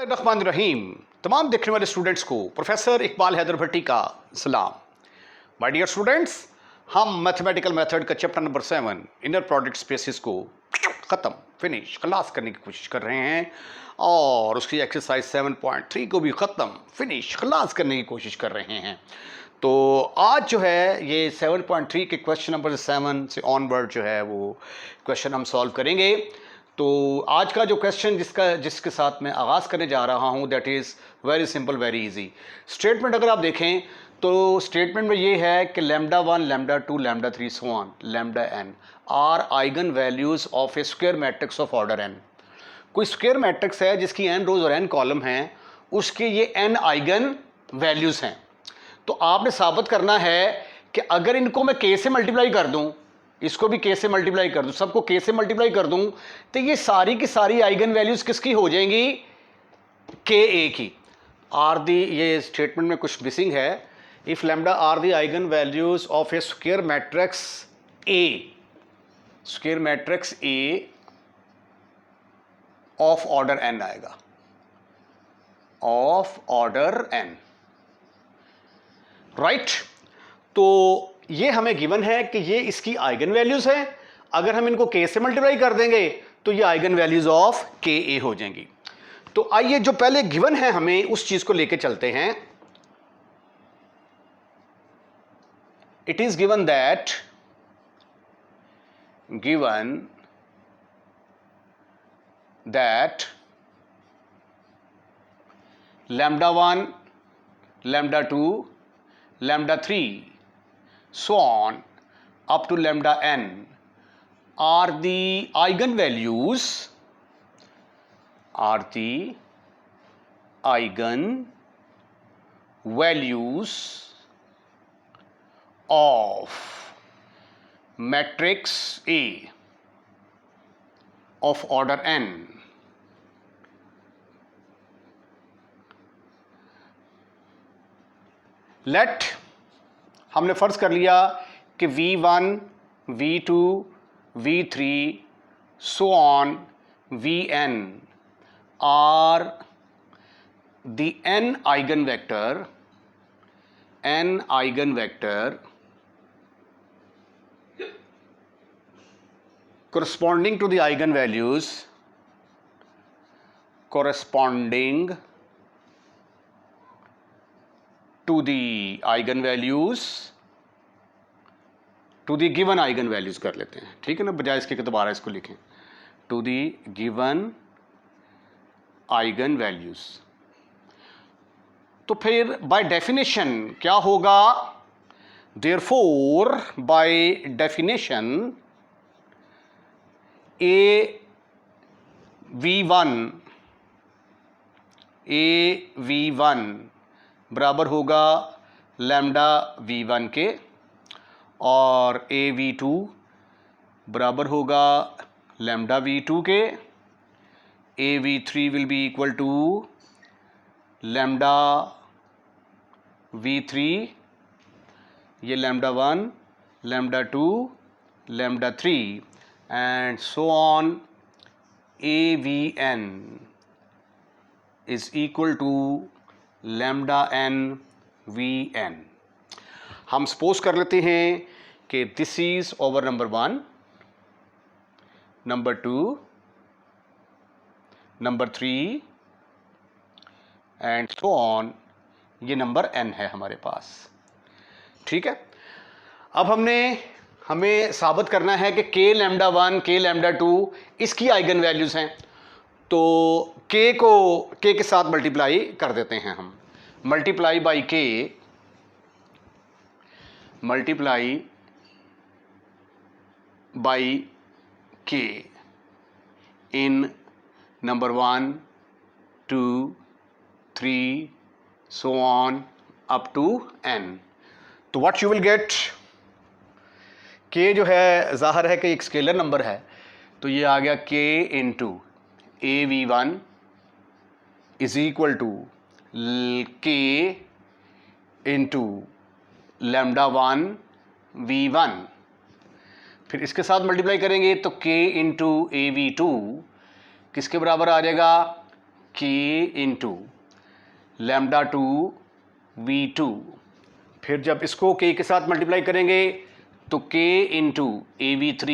रहीम तमाम देखने वाले स्टूडेंट्स को प्रोफेसर इकबाल हैदर भट्टी का सलाम। माय डियर स्टूडेंट्स, हम मैथमेटिकल मेथड का chapter number 7 inner product spaces को ख़त्म फिनिश खलास करने की कोशिश कर रहे हैं और उसकी एक्सरसाइज 7.3 को भी ख़त्म फिनिश खलास करने की कोशिश कर रहे हैं। तो आज जो है ये 7.3 के क्वेश्चन नंबर 7 से ऑनवर्ड जो है वो क्वेश्चन हम सॉल्व करेंगे। तो आज का जो क्वेश्चन जिसके साथ मैं आगाज़ करने जा रहा हूँ that is very simple very easy. Statement अगर आप देखें तो स्टेटमेंट में ये है कि lambda 1 lambda 2 lambda 3 so on lambda n are eigen values of a square matrix of order n। कोई स्क्वायर मैट्रिक्स है जिसकी n रोज और n कॉलम हैं, उसके ये n आइगन वैल्यूज़ हैं। तो आपने साबित करना है कि अगर इनको मैं k से मल्टीप्लाई कर दूं, इसको भी k से मल्टीप्लाई कर दूं, सबको k से मल्टीप्लाई कर दूं, तो ये सारी की सारी आइगन वैल्यूज किसकी हो जाएंगी? ka की। आर दी, ये स्टेटमेंट में कुछ मिसिंग है। If lambda are the eigen values of a square matrix A of order n आएगा, ऑफ ऑर्डर n, राइट। तो ये हमें गिवन है कि ये इसकी आइगन वैल्यूज है। अगर हम इनको k से मल्टीप्लाई कर देंगे तो ये आइगन वैल्यूज ऑफ ka हो जाएंगी। तो आइए जो पहले गिवन है हमें उस चीज को लेके चलते हैं। It is given that lambda 1 lambda 2 lambda 3 so on up to lambda n are the eigenvalues of matrix A of order n। Let हमने फर्ज कर लिया कि v1 v2 v3 so on vn are the n eigen vector corresponding to the eigenvalues to the given eigenvalues कर लेते हैं, ठीक है ना, बजाय इसके कि दोबारा इसको लिखें। to the given eigenvalues। तो फिर by definition क्या होगा? therefore by definition AV1 बराबर होगा लैम्डा v1 के और AV2 बराबर होगा लैम्डा v2 के। AV3 will be equal to lambda v3, ये lambda 1 lambda 2 lambda 3 and so on AVN is equal to lambda n Vn। हम सपोज कर लेते हैं कि this is our number 1, number 2, number 3 and so on, ये number n है हमारे पास, ठीक है। अब हमें साबित करना है कि k लैम्डा 1 k लैम्डा 2 इसकी आइगन वैल्यूज हैं। तो k को k के साथ मल्टीप्लाई कर देते हैं हम। Multiply by k in number 1 2 3 so on up to n। तो what you will get, k जो है जाहिर है कि एक स्केलर नंबर है, तो ये आ गया k into AV1 is equal to k into lambda 1 V1। फिर इसके साथ मल्टीप्लाई करेंगे तो k इंटू AV2 किसके बराबर आ जाएगा? के इंटू लैम्डा 2 V2। फिर जब इसको के के साथ मल्टीप्लाई करेंगे तो K into AV3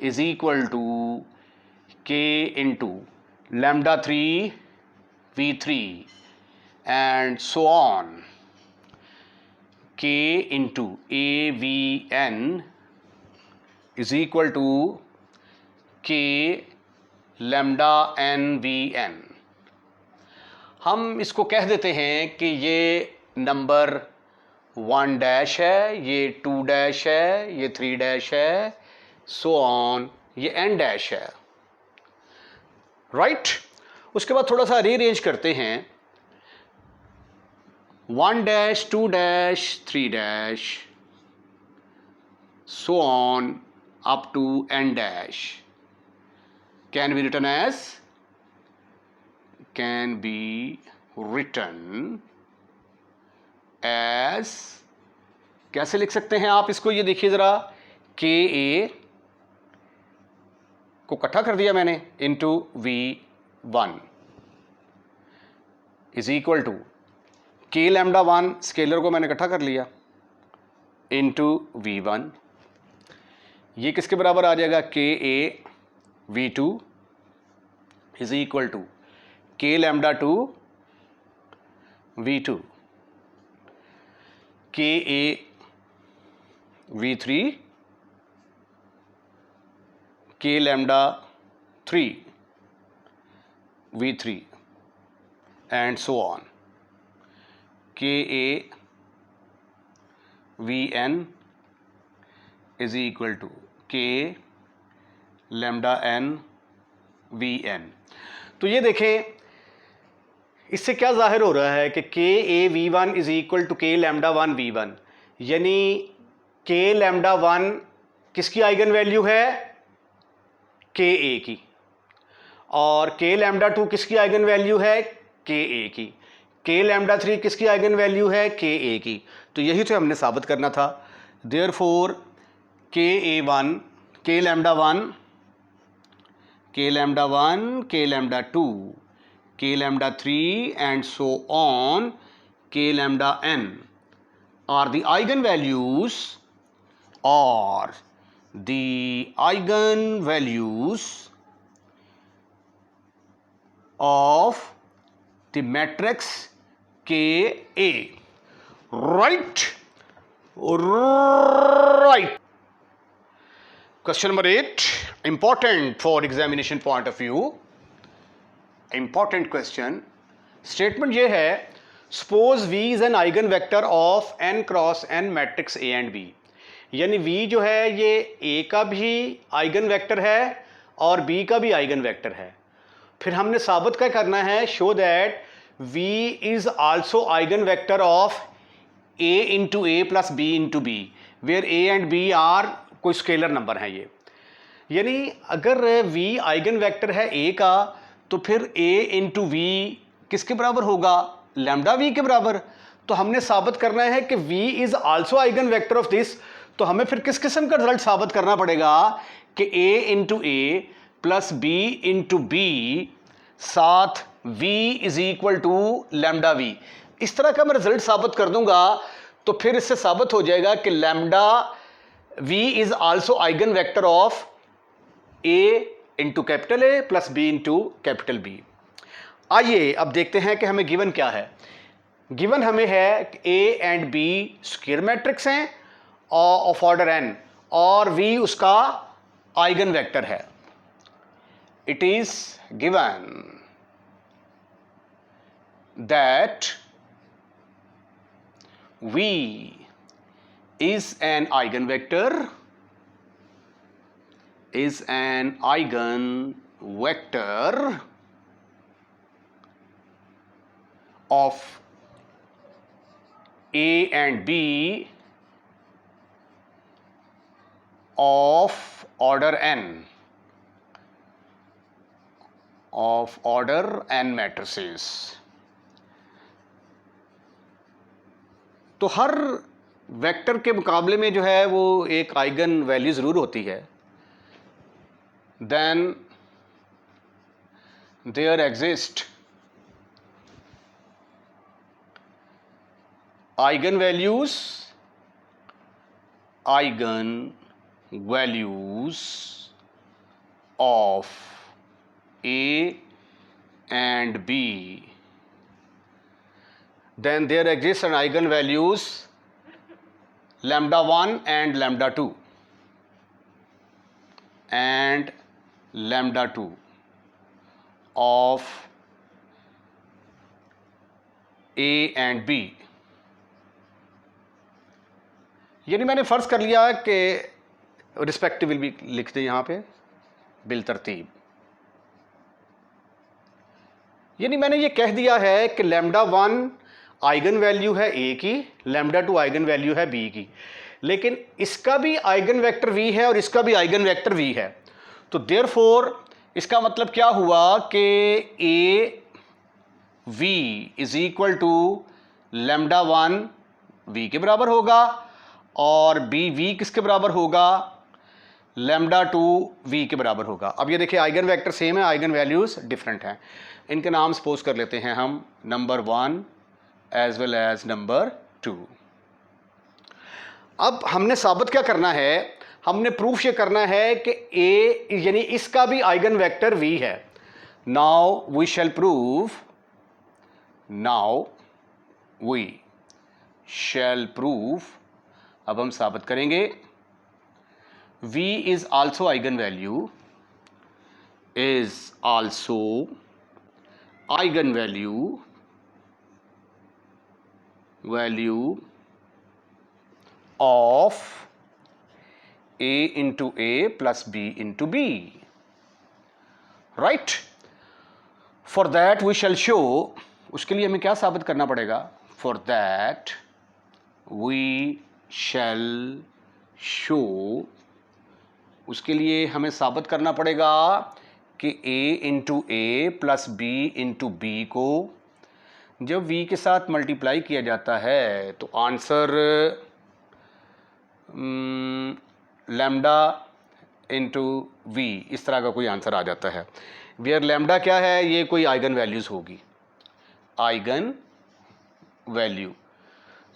is equal to K into lambda 3 V3 and so on. K into AVN is equal to के लैम्डा NVN। हम इसको कह देते हैं कि ये नंबर 1 डैश है, ये 2 डैश है, ये 3 डैश है, सो ऑन, ये n डैश है, राइट। उसके बाद थोड़ा सा रीअरेंज करते हैं, 1 dash, 2 dash, 3 dash, so on up to n dash can be written as कैसे लिख सकते हैं आप इसको, ये देखिए ज़रा, के ए को इकट्ठा कर दिया मैंने into V1 is equal to के लैम्डा 1 स्केलर को मैंने इकट्ठा कर लिया इंटू V1। ये किसके बराबर आ जाएगा, के ए V2 इज इक्वल टू के लैम्डा 2 V2 के ए V3 के lambda 3 V3 and so on, के ए VN इज इक्वल टू के लैम्डा N VN। तो ये देखें, इससे क्या जाहिर हो रहा है कि के ए V1 इज इक्वल टू के लैम्डा 1 V1, यानी के लैम्डा 1 किसकी आइगन वैल्यू है, के ए की, और के लैम्डा 2 किसकी आइगन वैल्यू है, के ए की, के लैम्डा 3 किसकी आइगन वैल्यू है, के ए की। तो यही तो हमने साबित करना था। देयरफॉर के A1, के लैम्डा 1, के लैम्डा 1, के लैम्डा 2, के लैम्डा 3 and so on, के lambda n are the eigenvalues of the matrix Ka. Right? Right. Question number 8, important for examination point of view. Important question. Statement ये है, suppose V is an eigenvector of n cross n matrix A and B. यानी V जो है ये A का भी eigen vector है और B का भी आइगन वेक्टर है। फिर हमने साबित क्या करना है, show that V is also eigen vector of A into A plus B into B, where A and B are कोई स्केलर नंबर है ये। यानी अगर V आइगन वेक्टर है A का, तो फिर A इंटू V किसके बराबर होगा, लैम्डा V के बराबर। तो हमने साबित करना है कि V is also eigen vector of this. तो हमें फिर किस किस्म का रिजल्ट साबित करना पड़ेगा कि A into A plus B into B साथ V is equal to lambda V। इस तरह का मैं रिजल्ट साबित कर दूंगा तो फिर इससे साबित हो जाएगा कि lambda V is also eigen vector of A into capital A plus B into capital B। आइए अब देखते हैं कि हमें गिवन क्या है। गिवन हमें है कि A and B square matrix हैं ऑफ ऑर्डर n और V उसका आइगन वेक्टर है। It is given that V is an eigenvector of A and B of order n matrices। तो हर वेक्टर के मुकाबले में जो है वो एक आइगन वैल्यू ज़रूर होती है। Then there exist eigenvalues of A and B, then there exists an eigenvalues lambda 1 and lambda 2 and lambda 2 of A and B। यानी मैंने फ़र्ज़ कर लिया कि रिस्पेक्टिव भी लिख दें यहाँ पे बिल तरतीब। यानी मैंने ये कह दिया है कि लैम्डा 1 आइगन वैल्यू है ए की, लैम्डा 2 आइगन वैल्यू है बी की, लेकिन इसका भी आइगन वेक्टर वी है और इसका भी आइगन वेक्टर वी है। तो देयरफॉर इसका मतलब क्या हुआ कि A V is equal to lambda 1 V के बराबर होगा और बी वी किसके बराबर होगा, लैम्डा 2 वी के बराबर होगा। अब ये देखिए आइगन वेक्टर सेम है, आइगन वैल्यूज डिफरेंट हैं। इनके नाम सपोज कर लेते हैं हम number 1 as well as number 2। अब हमने साबित क्या करना है, हमने प्रूफ ये करना है कि ए यानी इसका भी आइगन वेक्टर वी है। नाउ वी शैल प्रूव, अब हम साबित करेंगे v is also eigenvalue of a into a plus b into b, right? For that we shall show, उसके लिए हमें क्या साबित करना पड़ेगा, for that we shall show, उसके लिए हमें साबित करना पड़ेगा कि a into A plus B into B को जब v के साथ मल्टीप्लाई किया जाता है तो आंसर लैम्डा इंटू वी इस तरह का कोई आंसर आ जाता है। वेयर लैम्डा क्या है, ये कोई आइगन वैल्यूज़ होगी, आइगन वैल्यू।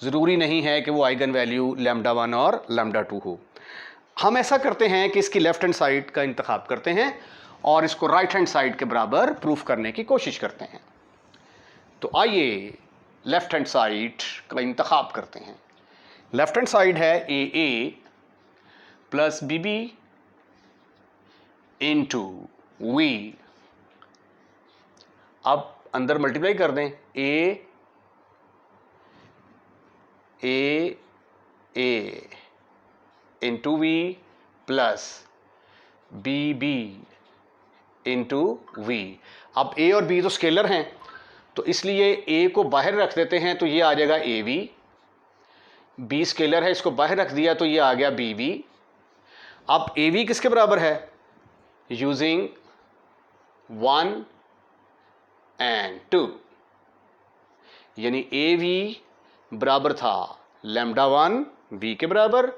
ज़रूरी नहीं है कि वो आइगन वैल्यू लैम्डा 1 और लैम्डा 2 हो। हम ऐसा करते हैं कि इसकी लेफ़्ट हैंड साइड का इंतखाब करते हैं और इसको राइट हैंड साइड के बराबर प्रूफ करने की कोशिश करते हैं। तो आइए लेफ़्ट हैंड साइड का इंतखाब करते हैं। लेफ़्ट हैंड साइड है A plus B B into V. अब अंदर मल्टीप्लाई कर दें, A into V plus B B into V. अब ए और बी तो स्केलर हैं तो इसलिए ए को बाहर रख देते हैं तो ये आ जाएगा ए वी, बी स्केलर है इसको बाहर रख दिया तो ये आ गया बी वी। अब ए वी किसके बराबर है, यूजिंग 1 एंड 2, यानी ए वी बराबर था लैम्डा 1 वी के बराबर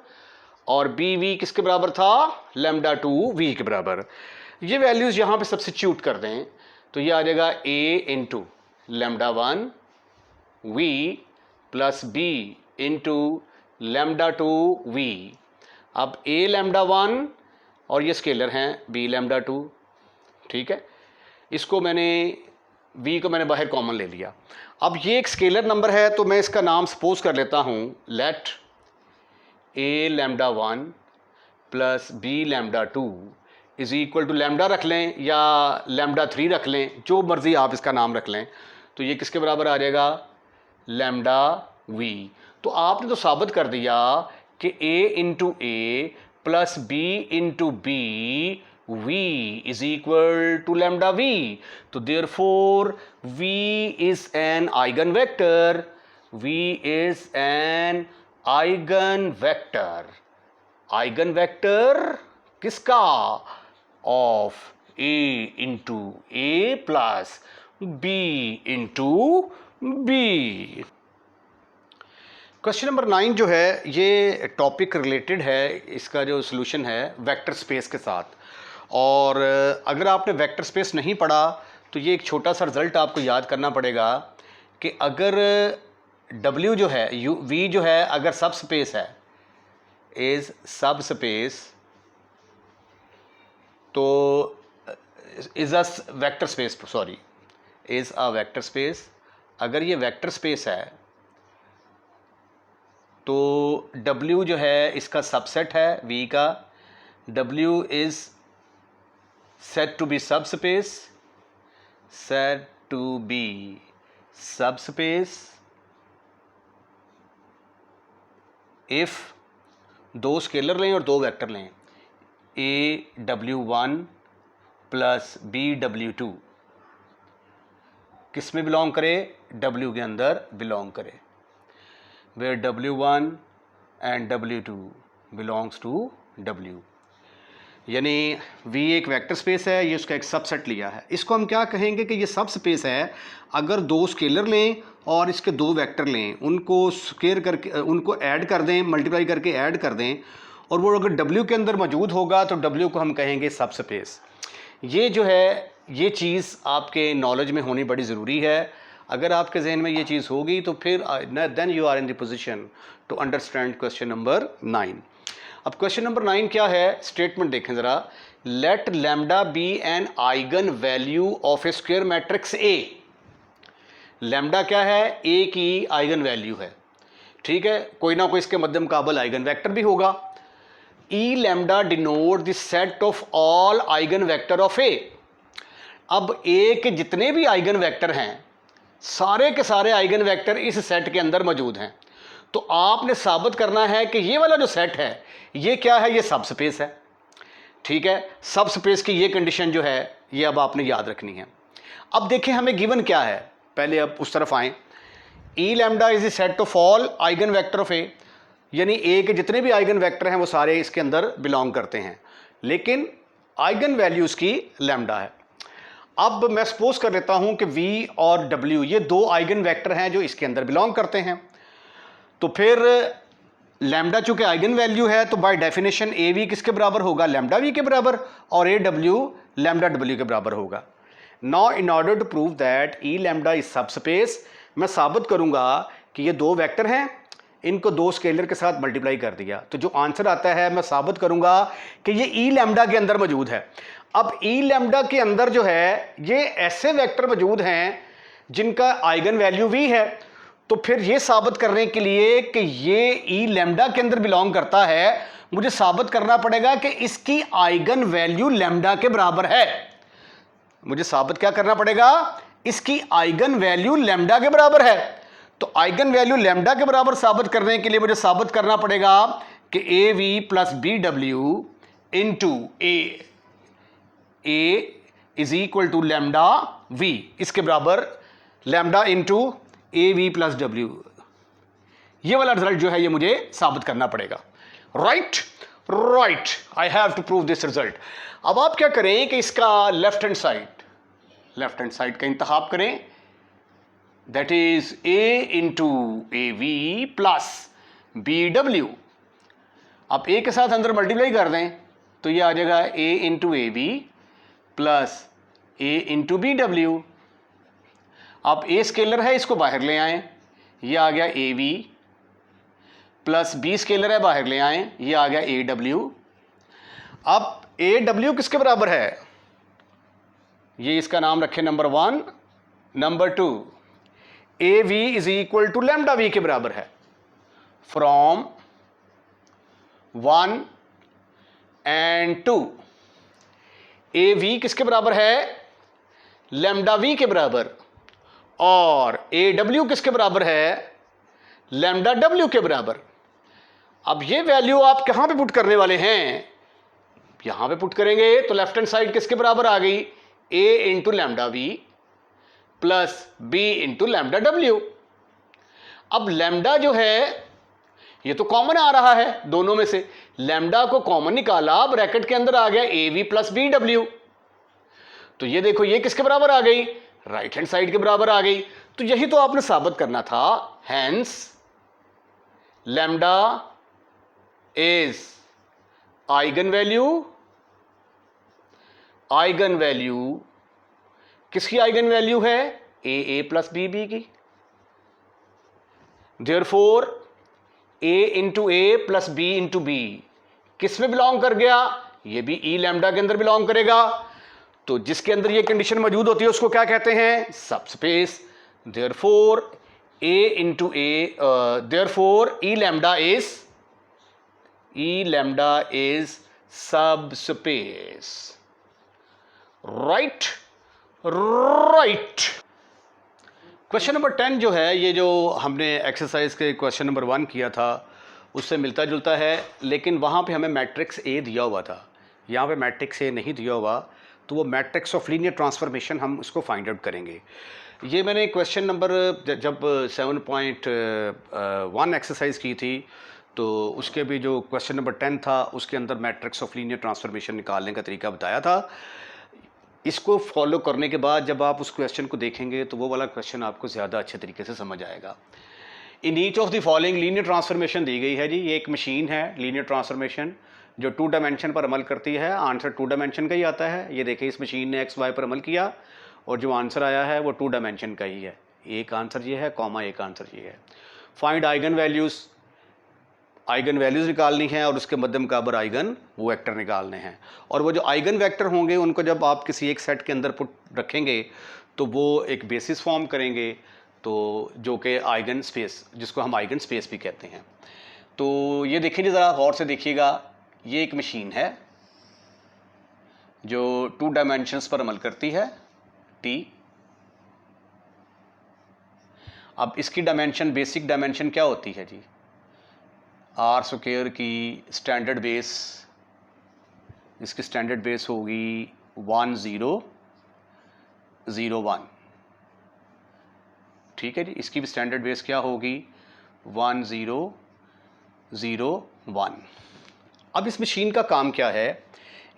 और बी वी किसके बराबर था, लैम्डा 2 वी के बराबर। ये वैल्यूज़ यहाँ पे सब्स्टिट्यूट कर दें तो ये आ जाएगा A into lambda 1 V plus B into lambda 2 V. अब ए लैम्डा 1 और ये स्केलर हैं बी लैम्डा 2, ठीक है। इसको मैंने v को मैंने बाहर कॉमन ले लिया। अब ये एक स्केलर नंबर है तो मैं इसका नाम सपोज कर लेता हूँ let a lambda 1 plus b lambda 2 is equal to lambda रख लें या लैम्डा 3 रख लें, जो मर्ज़ी आप इसका नाम रख लें। तो ये किसके बराबर आ जाएगा, लैम्डा v। तो आपने तो साबित कर दिया कि a into A plus b into B v is equal to lambda v. तो therefore v is an eigenvector. v is an eigenvector. eigenvector किसका, of a into a plus b into b। Question number 9 जो है ये topic related है, इसका जो solution है vector space के साथ। और अगर आपने वेक्टर स्पेस नहीं पढ़ा तो ये एक छोटा सा रिजल्ट आपको याद करना पड़ेगा कि अगर W जो है V जो है अगर सब स्पेस है, इज सब स्पेस, तो is a vector space, sorry, is a vector space. अगर ये वेक्टर स्पेस है तो W जो है इसका सबसेट है V का। W is said to be subspace, said to be subspace if दो स्केलर लें और दो वेक्टर लें, AW1 प्लस BW2 किस में बिलोंग करे, W के अंदर बिलोंग करे, where W1 and W2 belongs to W। यानी V एक वेक्टर स्पेस है, ये उसका एक सबसेट लिया है। इसको हम क्या कहेंगे कि ये सब स्पेस है अगर दो स्केलर लें और इसके दो वेक्टर लें, उनको स्क्वायर करके उनको ऐड कर दें, मल्टीप्लाई करके ऐड कर दें, और वो अगर W के अंदर मौजूद होगा तो W को हम कहेंगे सब स्पेस। ये जो है ये चीज़ आपके नॉलेज में होनी बड़ी ज़रूरी है। अगर आपके जहन में ये चीज़ होगी तो फिर then you are in the position to understand question number 9। अब क्वेश्चन नंबर 9 क्या है, स्टेटमेंट देखें ज़रा। Let lambda be an eigen value of a square matrix A. Lambda क्या है, ए की आइगन वैल्यू है, ठीक है, कोई ना कोई इसके मध्य मुकाबल आइगन वेक्टर भी होगा। E lambda denote the set of all eigen vector of A. अब ए के जितने भी आइगन वेक्टर हैं, सारे के सारे आइगन वेक्टर इस सेट के अंदर मौजूद हैं। तो आपने साबित करना है कि ये वाला जो सेट है ये क्या है, ये सब स्पेस है, ठीक है। सब स्पेस की ये कंडीशन जो है ये अब आपने याद रखनी है। अब देखें हमें गिवन क्या है, पहले अब उस तरफ आएँ। E lambda is the set of all eigen vector of A, यानी ए के जितने भी आइगन वेक्टर हैं वो सारे इसके अंदर बिलोंग करते हैं, लेकिन आइगन वैल्यूज़ की लैम्डा है। अब मैं सपोज कर लेता हूं कि V और W ये दो आइगन वेक्टर हैं जो इसके अंदर बिलोंग करते हैं, तो फिर लैम्डा चूंकि आइगन वैल्यू है तो बाय डेफिनेशन AV किसके बराबर होगा, लैम्डा V के बराबर, और AW लैम्डा W के बराबर होगा। Now in order to prove that E lambda is subspace, मैं साबित करूंगा कि ये दो वेक्टर हैं, इनको दो स्केलर के साथ मल्टीप्लाई कर दिया, तो जो आंसर आता है मैं साबित करूंगा कि ये ई लैम्डा के अंदर मौजूद है। अब ई लैम्डा के अंदर जो है ये ऐसे वेक्टर मौजूद हैं जिनका आइगन वैल्यू V है, तो फिर ये साबित करने के लिए कि ये ई लैम्डा के अंदर बिलोंग करता है, मुझे साबित करना पड़ेगा कि इसकी आइगन वैल्यू लैम्डा के बराबर है। मुझे साबित क्या करना पड़ेगा, इसकी आइगन वैल्यू लैम्डा के बराबर है। तो आइगन वैल्यू लैम्डा के बराबर साबित करने के लिए मुझे साबित करना पड़ेगा कि AV plus BW into A is equal to lambda V, इसके बराबर lambda into AV plus W। ये वाला रिजल्ट जो है ये मुझे साबित करना पड़ेगा। Right, I have to prove this result. अब आप क्या करें कि इसका लेफ्ट हैंड साइड का इंतखाब करें, that is A into AV plus BW। आप A के साथ अंदर मल्टीप्लाई कर दें तो ये आ जाएगा A into AV plus A into BW। अब A स्केलर है, इसको बाहर ले आएं, ये आ गया AV प्लस B स्केलर है, बाहर ले आएं, ये आ गया AW। अब AW किसके बराबर है, ये इसका नाम रखें number 1। Number 2, AV is equal to lambda V के बराबर है। फ्रॉम 1 एंड 2, AV किसके बराबर है, लैम्डा V के बराबर, और AW किसके बराबर है, लैम्डा W के बराबर। अब ये वैल्यू आप कहां पे पुट करने वाले हैं, यहां पे पुट करेंगे तो लेफ्ट हैंड साइड किसके बराबर आ गई, A into lambda V plus B into lambda W। अब लैम्डा जो है ये तो कॉमन आ रहा है दोनों में से, लैम्डा को कॉमन निकाला, ब्रैकेट के अंदर आ गया AV प्लस BW। तो ये देखो ये किसके बराबर आ गई, राइट हैंड साइड के बराबर आ गई। तो यही तो आपने साबित करना था। Hence lambda is eigen value किसकी आइगन वैल्यू है? ए प्लस बी की। Therefore A into A plus B into B किस में बिलोंग कर गया? ये भी ई लैम्डा के अंदर बिलोंग करेगा। तो जिसके अंदर ये कंडीशन मौजूद होती है उसको क्या कहते हैं? Subspace. Therefore A into A, therefore E lambda is subspace. Right. Question number 10 जो है, ये जो हमने एक्सरसाइज के क्वेश्चन नंबर 1 किया था उससे मिलता जुलता है, लेकिन वहाँ पे हमें मैट्रिक्स ए दिया हुआ था, यहाँ पे मैट्रिक्स ए नहीं दिया हुआ, तो वो मैट्रिक्स ऑफ लीनियर ट्रांसफॉर्मेशन हम उसको फाइंड आउट करेंगे। ये मैंने क्वेश्चन नंबर जब 7.1 एक्सरसाइज की थी तो उसके भी जो क्वेश्चन नंबर 10 था उसके अंदर मैट्रिक्स ऑफ लीनियर ट्रांसफॉर्मेशन निकालने का तरीका बताया था। इसको फॉलो करने के बाद जब आप उस क्वेश्चन को देखेंगे तो वो वाला क्वेश्चन आपको ज़्यादा अच्छे तरीके से समझ आएगा। In each of the following linear transformation दी गई है जी। ये एक मशीन है लीनियर ट्रांसफॉर्मेशन जो 2 डायमेंशन पर अमल करती है। आंसर 2 डायमेंशन का ही आता है। ये देखिए इस मशीन ने एक्स वाई पर अमल किया और जो आंसर आया है वो 2 डायमेंशन का ही है। एक आंसर ये है, कॉमा एक आंसर ये है। फाइंड आइगन वैल्यूज़ निकालनी है और उसके मद्दे मुकाबर आइगन वेक्टर निकालने हैं। और वो जो आइगन वेक्टर होंगे उनको जब आप किसी एक सेट के अंदर पुट रखेंगे तो वो एक बेसिस फॉर्म करेंगे, तो जो कि आइगन स्पेस, जिसको हम आइगन स्पेस भी कहते हैं। तो ये देखिए ज़रा गौर से देखिएगा, ये एक मशीन है जो 2 डायमेंशंस पर अमल करती है टी। अब इसकी डायमेंशन, बेसिक डायमेंशन क्या होती है जी? आर स्क्वायर की स्टैंडर्ड बेस, इसकी स्टैंडर्ड बेस होगी 1001। ठीक है जी, इसकी भी स्टैंडर्ड बेस क्या होगी? 1001। अब इस मशीन का काम क्या है?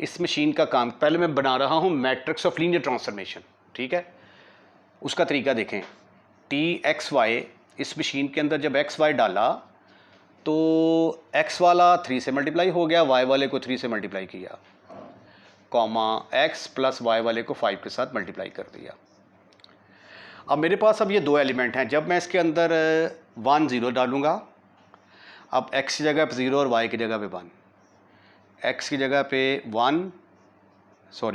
इस मशीन का काम, पहले मैं बना रहा हूं मैट्रिक्स ऑफ लीनियर ट्रांसफॉर्मेशन। ठीक है, उसका तरीका देखें। टी एक्स वाई, इस मशीन के अंदर जब एक्स वाई डाला तो x वाला 3 से मल्टीप्लाई हो गया, y वाले को 3 से मल्टीप्लाई किया, कॉमा x प्लस y वाले को 5 के साथ मल्टीप्लाई कर दिया। अब मेरे पास अब ये 2 एलिमेंट हैं। जब मैं इसके अंदर 1 0 डालूंगा, अब x की जगह पे 0 और y की जगह पे 1, x की जगह पे 1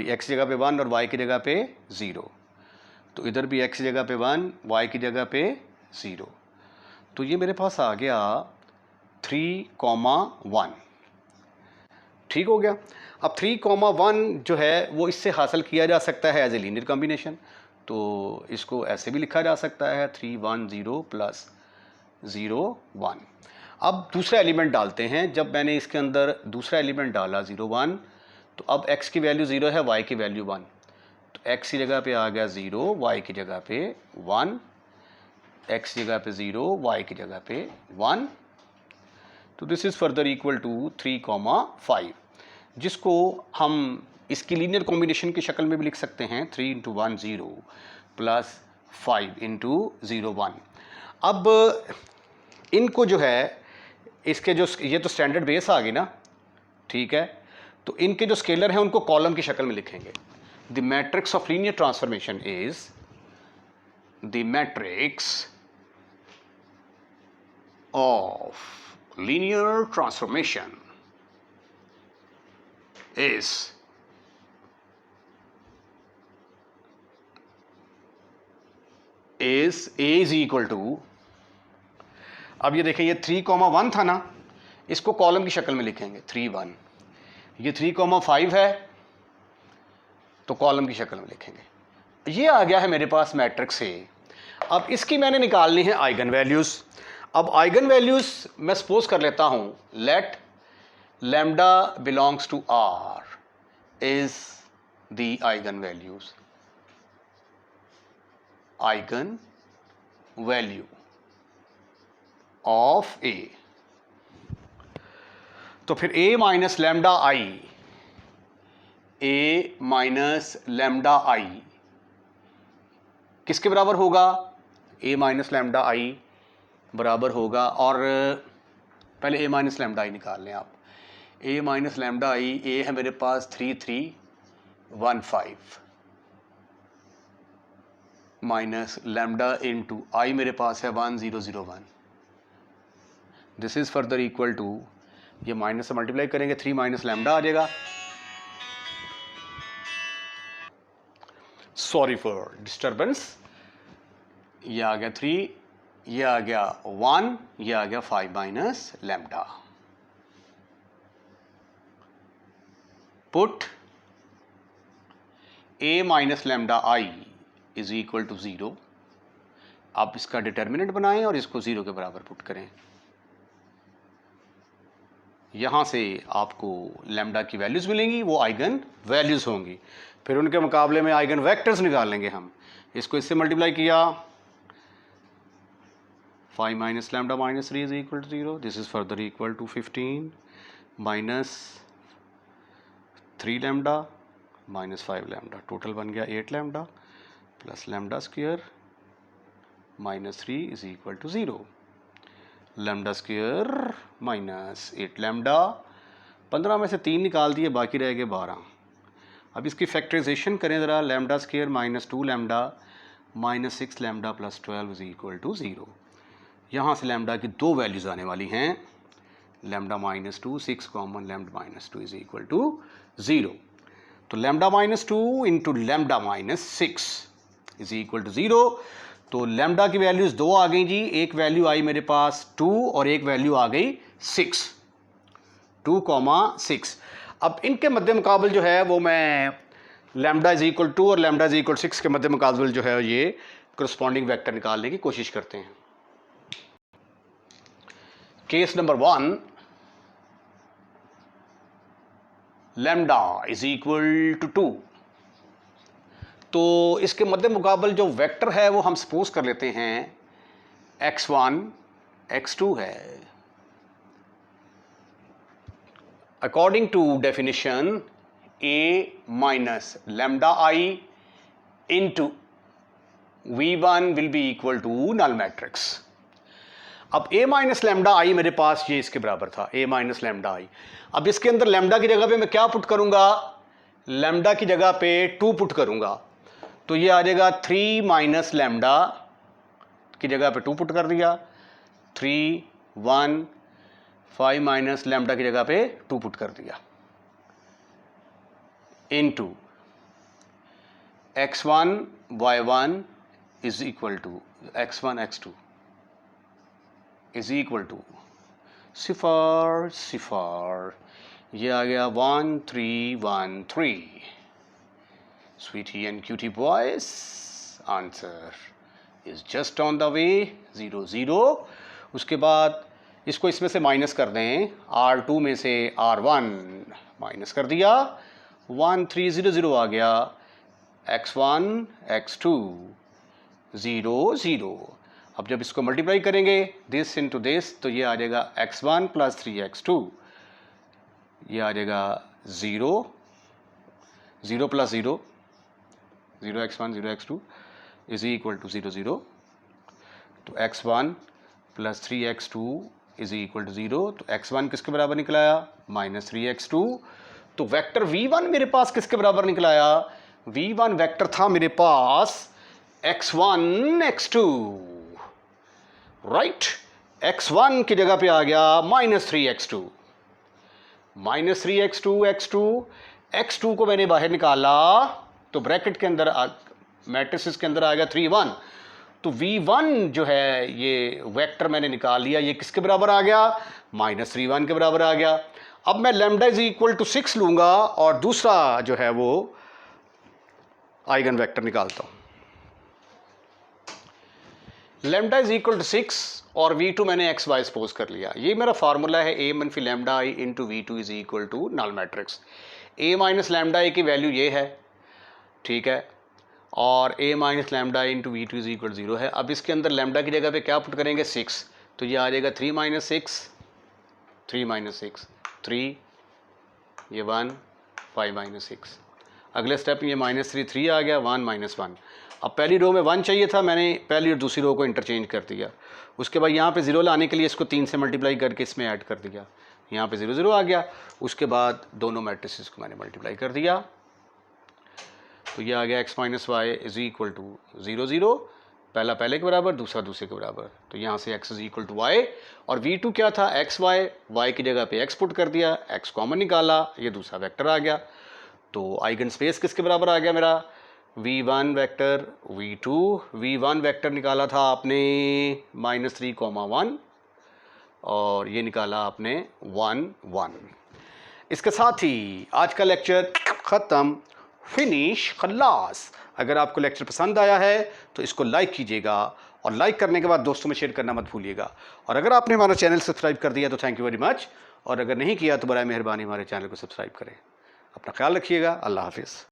x की जगह पे 1 और y की जगह पे 0, तो इधर भी x की जगह पे 1, y की जगह पे 0, तो ये मेरे पास आ गया 3,1। ठीक हो गया। अब 3,1 जो है वो इससे हासिल किया जा सकता है एज ए लीनियर कॉम्बिनेशन, तो इसको ऐसे भी लिखा जा सकता है 310 प्लस 01। अब दूसरा एलिमेंट डालते हैं। जब मैंने इसके अंदर दूसरा एलिमेंट डाला 01, तो अब x की वैल्यू 0 है, y की वैल्यू 1, तो x की जगह पे आ गया 0, y की जगह पे 1, x की जगह पे 0, y की जगह पे 1, तो this is further equal to 3,5, जिसको हम इसकी लीनियर कॉम्बिनेशन की शक्ल में भी लिख सकते हैं 3 × 1 0 प्लस 5 × 0 1। अब इनको जो है, इसके जो ये तो स्टैंडर्ड बेस आ गई ना, ठीक है, तो इनके जो स्केलर हैं उनको कॉलम की शक्ल में लिखेंगे। The matrix of linear transformation is the matrix of linear transformation is A is equal to, अब ये देखें ये 3,1 था ना, इसको कॉलम की शक्ल में लिखेंगे 3 1, ये 3,5 है तो कॉलम की शक्ल में लिखेंगे। ये आ गया है मेरे पास मैट्रिक्स ए। अब इसकी मैंने निकालनी है आइगन वैल्यूज़। अब आइगन वैल्यूज़ मैं सपोज कर लेता हूं, let lambda belongs to R is the eigen values, eigen value of A. तो फिर a minus lambda I, a minus lambda I किसके बराबर होगा? a माइनस लैम्डा आई बराबर होगा, और पहले a माइनस लैम्डा आई निकाल लें आप। a minus lambda I, a है मेरे पास 3315, माइनस लैम्डा इंटू आई मेरे पास है 1001, this is further equal to, ये माइनस से मल्टीप्लाई करेंगे 3 माइनस लैम्डा आ जाएगा, सॉरी फॉर डिस्टर्बेंस, ये आ गया 3, ये आ गया 1, ये आ गया 5 minus lambda. Put a minus lambda I is equal to 0। आप इसका डिटर्मिनेंट बनाएं और इसको 0 के बराबर पुट करें। यहां से आपको लैम्डा की वैल्यूज मिलेंगी, वो आइगन वैल्यूज होंगी, फिर उनके मुकाबले में आइगन वेक्टर्स निकालेंगे हम। इसको इससे मल्टीप्लाई किया, 5 minus lambda minus 3 is equal to 0, this is further equal to 15 minus 3 lambda minus 5 lambda, total बन गया 8 lambda plus lambda square minus 3 is equal to 0, lambda square minus 8 lambda, 15 में से 3 निकाल दिए, बाकी रह गए 12। अब इसकी फैक्टराइजेशन करें ज़रा, lambda square minus 2 lambda minus 6 lambda plus 12 is equal to 0। यहाँ से लैम्डा की 2 वैल्यूज़ आने वाली हैं, lambda minus 2, 6 common, lambda minus 2 is equal to 0। तो lambda minus 2 into lambda minus 6 is equal to 0। तो लैम्डा की वैल्यूज़ 2 आ गई जी, एक वैल्यू आई मेरे पास 2 और एक वैल्यू आ गई 6, 2,6। अब इनके मध्य मुकाबल जो है वो मैं लैम्डा इज इक्वल 2 और लैम्डा इज इक्वल 6 के मध्य मुकाबल जो है ये करस्पॉन्डिंग वेक्टर निकालने की कोशिश करते हैं। Case number 1, lambda is equal to 2। तो इसके मध्य मुकाबल जो वेक्टर है वो हम सपोज कर लेते हैं x1 x2 है। According to definition a minus lambda I into v1 will be equal to null matrix. अब a माइनस लैम्डा आई मेरे पास ये इसके बराबर था, a माइनस लैम्डा आई। अब इसके अंदर लैम्डा की जगह पे मैं क्या पुट करूंगा, लैम्डा की जगह पे 2 पुट करूंगा, तो ये आ जाएगा 3 माइनस लैम्डा की जगह पे 2 पुट कर दिया, 3 1 5 माइनस लैम्डा की जगह पे 2 पुट कर दिया, into x1 y1 is equal to x1 x2 is equal to सिफर सिफर, ये आ गया 1 3 1 3। Sweety and cutie boys, answer is just on the way, 0 0। उसके बाद इसको इसमें से माइनस कर दें, R2 में से R1 माइनस कर दिया, 1 3 0 0 आ गया, x1 x2 0 0। अब जब इसको मल्टीप्लाई करेंगे दिस इंटू दिस, तो ये आ जाएगा x1 प्लस 3x2, ये आ जाएगा 0 0 plus 0 0x1 0x2 is equal to 0 0। तो x1 plus 3x2 is equal to 0। तो x1 किसके बराबर निकलाया, माइनस 3x2। तो वेक्टर v1 मेरे पास किसके बराबर निकलाया, v1 वेक्टर था मेरे पास x1 x2, राइट। x1 की जगह पे आ गया minus 3x2, minus 3x2 x2 को मैंने बाहर निकाला तो ब्रैकेट के अंदर मैट्रिसेस के अंदर आ गया 3 1। तो v1 जो है ये वेक्टर मैंने निकाल लिया, ये किसके बराबर आ गया, माइनस 3 1 के बराबर आ गया। अब मैं लैम्डा इज इक्वल टू 6 लूंगा और दूसरा जो है वो आइगन वेक्टर निकालता हूं। लैम्डा इज इक्वल टू 6 और v2 मैंने एक्स वाई सपोज कर लिया। ये मेरा फार्मूला है a मनफी lambda I into v2 is equal to null matrix. a minus lambda I की वैल्यू ये है, ठीक है, और a minus lambda I into v2 is equal 0 है। अब इसके अंदर लैम्डा की जगह पे क्या पुट करेंगे, 6, तो ये आ जाएगा 3 माइनस 6 3 माइनस 6 3, ये 1 5 माइनस 6। अगले स्टेप में ये माइनस 3 3 आ गया, 1 माइनस 1। अब पहली रो में 1 चाहिए था, मैंने पहली और दूसरी रो को इंटरचेंज कर दिया। उसके बाद यहाँ पे 0 लाने के लिए इसको 3 से मल्टीप्लाई करके इसमें ऐड कर दिया, यहाँ पे 0 0 आ गया। उसके बाद दोनों मैट्रिसेस को मैंने मल्टीप्लाई कर दिया। तो ये आ गया x minus y is equal to 0 0, पहला पहले के बराबर, दूसरा दूसरे के बराबर। तो यहाँ से x इज इक्वल टू वाई, और v2 क्या था, एक्स वाई, वाई की जगह पे x पुट कर दिया, x कॉमन निकाला, ये दूसरा वेक्टर आ गया। तो आइगन स्पेस किसके बराबर आ गया मेरा, v1 वेक्टर, v1 वेक्टर निकाला था आपने -3, 1, और ये निकाला आपने 1 1। इसके साथ ही आज का लेक्चर ख़त्म, फिनिश, खल्लास। अगर आपको लेक्चर पसंद आया है तो इसको लाइक कीजिएगा, और लाइक करने के बाद दोस्तों में शेयर करना मत भूलिएगा। और अगर आपने हमारा चैनल सब्सक्राइब कर दिया तो थैंक यू वेरी मच, और अगर नहीं किया तो बराए मेहरबानी हमारे चैनल को सब्सक्राइब करें। अपना ख्याल रखिएगा। अल्लाह हाफिज़।